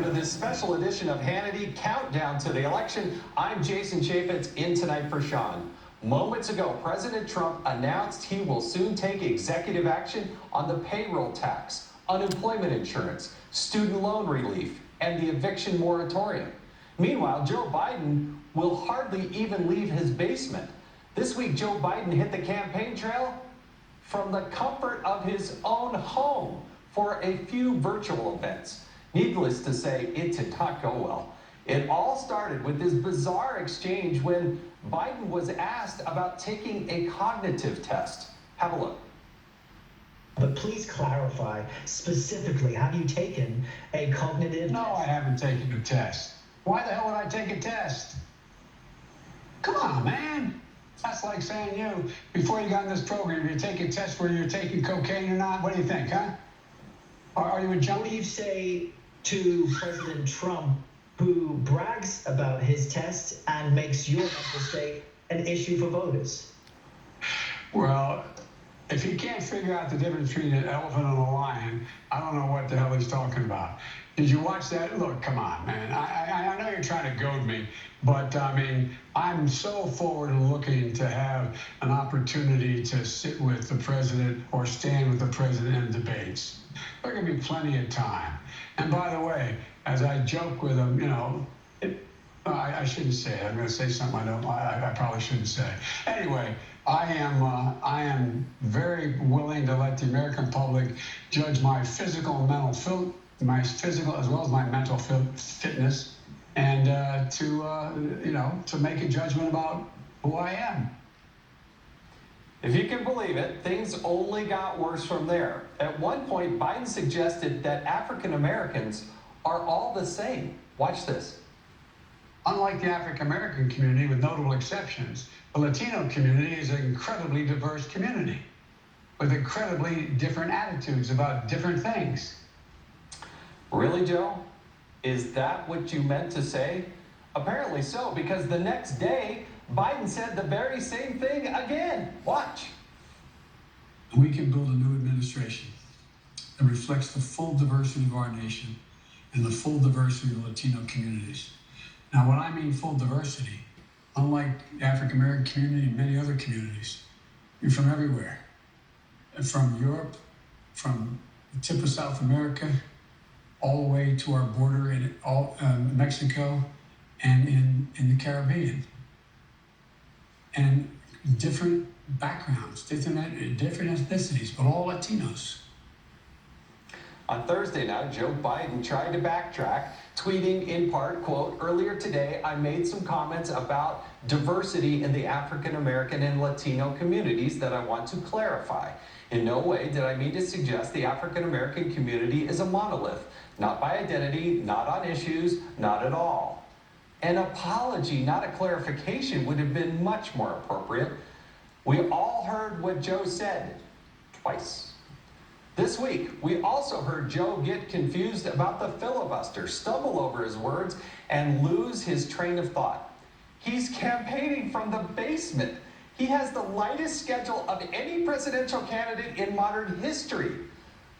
to this special edition of Hannity Countdown to the Election. I'm Jason Chaffetz, in tonight for Sean. Moments ago, President Trump announced he will soon take executive action on the payroll tax, unemployment insurance, student loan relief, and the eviction moratorium. Meanwhile, Joe Biden will hardly even leave his basement. This week, Joe Biden hit the campaign trail from the comfort of his own home for a few virtual events. Needless to say, it did not go well. It all started with this bizarre exchange when Biden was asked about taking a cognitive test. Have a look. But please clarify specifically, have you taken a cognitive test? No, I haven't taken a test. Why the hell would I take a test? Come on, man. That's like saying you, before you got in this program, you take a test whether you're taking cocaine or not. What do you think, huh? Are you a junkie? What do you say to President Trump, who brags about his test and makes your mental state an issue for voters? Well, if he can't figure out the difference between an elephant and a lion, I don't know what the hell he's talking about. Did you watch that? Look, come on, man. I know you're trying to goad me, but I mean, I'm so forward looking to have an opportunity to sit with the president or stand with the president in debates. There can be plenty of time. And by the way, as I joke with him, you know, I shouldn't say it. I'm going to say something I probably shouldn't say. Anyway, I am very willing to let the American public judge my physical and mental my physical as well as my mental fitness, and to make a judgment about who I am. If you can believe it, things only got worse from there. At one point, Biden suggested that African Americans are all the same. Watch this. Unlike the African American community, with notable exceptions, the Latino community is an incredibly diverse community with incredibly different attitudes about different things. Really, Joe? Is that what you meant to say? Apparently so, because the next day, Biden said the very same thing again. Watch. We can build a new administration that reflects the full diversity of our nation and the full diversity of the Latino communities. Now, when I mean full diversity, unlike the African American community and many other communities, you're from everywhere. From Europe, from the tip of South America, all the way to our border in Mexico and in the Caribbean. And different backgrounds, different ethnicities, but all Latinos. On Thursday now, Joe Biden tried to backtrack, tweeting in part, quote, "Earlier today, I made some comments about diversity in the African American and Latino communities that I want to clarify. In no way did I mean to suggest the African American community is a monolith, not by identity, not on issues, not at all." An apology, not a clarification, would have been much more appropriate. We all heard what Joe said twice. This week, we also heard Joe get confused about the filibuster, stumble over his words, and lose his train of thought. He's campaigning from the basement. He has the lightest schedule of any presidential candidate in modern history.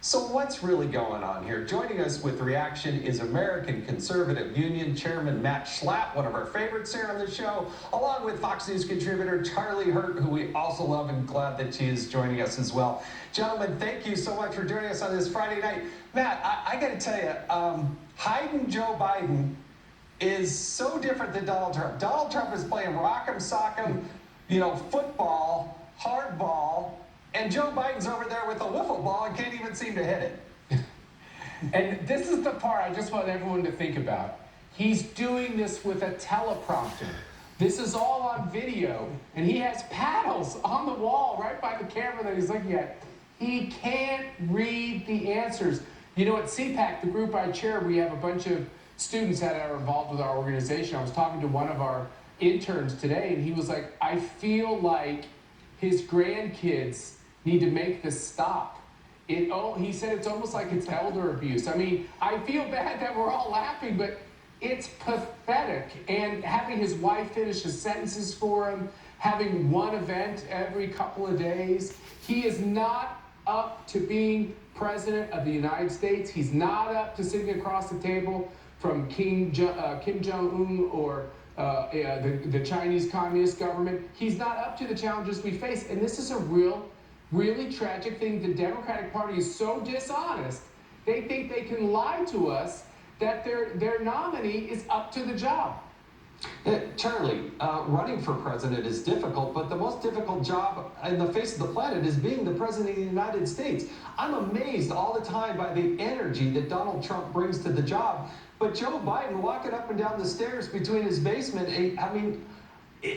So what's really going on here? Joining us with reaction is American Conservative Union Chairman Matt Schlapp, one of our favorites here on the show, along with Fox News contributor Charlie Hurt, who we also love and glad that she is joining us as well. Gentlemen, thank you so much for joining us on this Friday night. Matt, I got to tell you, hiding Joe Biden is so different than Donald Trump. Donald Trump is playing rock'em sock'em, football, hardball, and Joe Biden's over there with a wiffle ball and can't even seem to hit it. And this is the part I just want everyone to think about. He's doing this with a teleprompter. This is all on video, and he has paddles on the wall right by the camera that he's looking at. He can't read the answers. At CPAC, the group I chair, we have a bunch of students that are involved with our organization. I was talking to one of our interns today, and he was like, I feel like his grandkids need to make this stop. He said it's almost like it's elder abuse. I mean, I feel bad that we're all laughing, but it's pathetic. And having his wife finish his sentences for him, having one event every couple of days, he is not up to being president of the United States. He's not up to sitting across the table from Kim Jong-un or the Chinese Communist government. He's not up to the challenges we face. And this is a really tragic thing. The Democratic Party is so dishonest. They think they can lie to us that their nominee is up to the job. Charlie, running for president is difficult, but the most difficult job in the face of the planet is being the president of the United States. I'm amazed all the time by the energy that Donald Trump brings to the job, but Joe Biden walking up and down the stairs between his basement, I mean,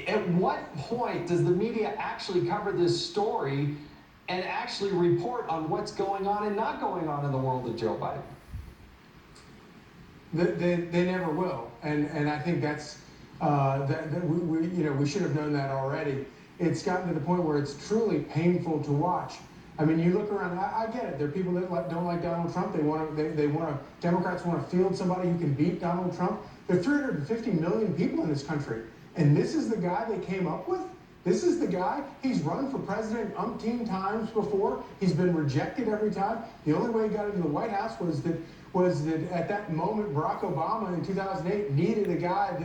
at what point does the media actually cover this story and actually report on what's going on and not going on in the world of Joe Biden? They never will, and I think that's we should have known that already. It's gotten to the point where it's truly painful to watch. I mean, you look around. I get it. There are people that don't like Donald Trump. Democrats want to field somebody who can beat Donald Trump. There are 350 million people in this country, and this is the guy they came up with. This is the guy. He's run for president umpteen times before. He's been rejected every time. The only way he got into the White House was that at that moment Barack Obama in 2008 needed a guy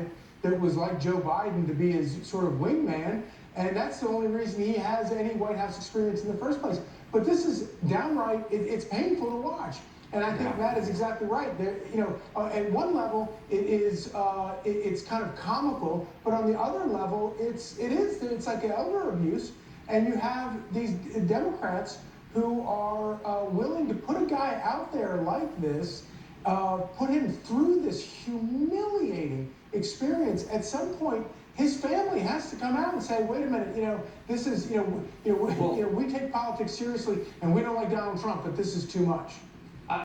that was like Joe Biden to be his sort of wingman, and that's the only reason he has any White House experience in the first place. But this is downright, it's painful to watch. And I think Matt is exactly right. At one level, it's kind of comical, but on the other level, it's like elder abuse. And you have these Democrats who are willing to put a guy out there like this, put him through this humiliating experience. At some point, his family has to come out and say, "Wait a minute, this is, we take politics seriously, and we don't like Donald Trump, but this is too much."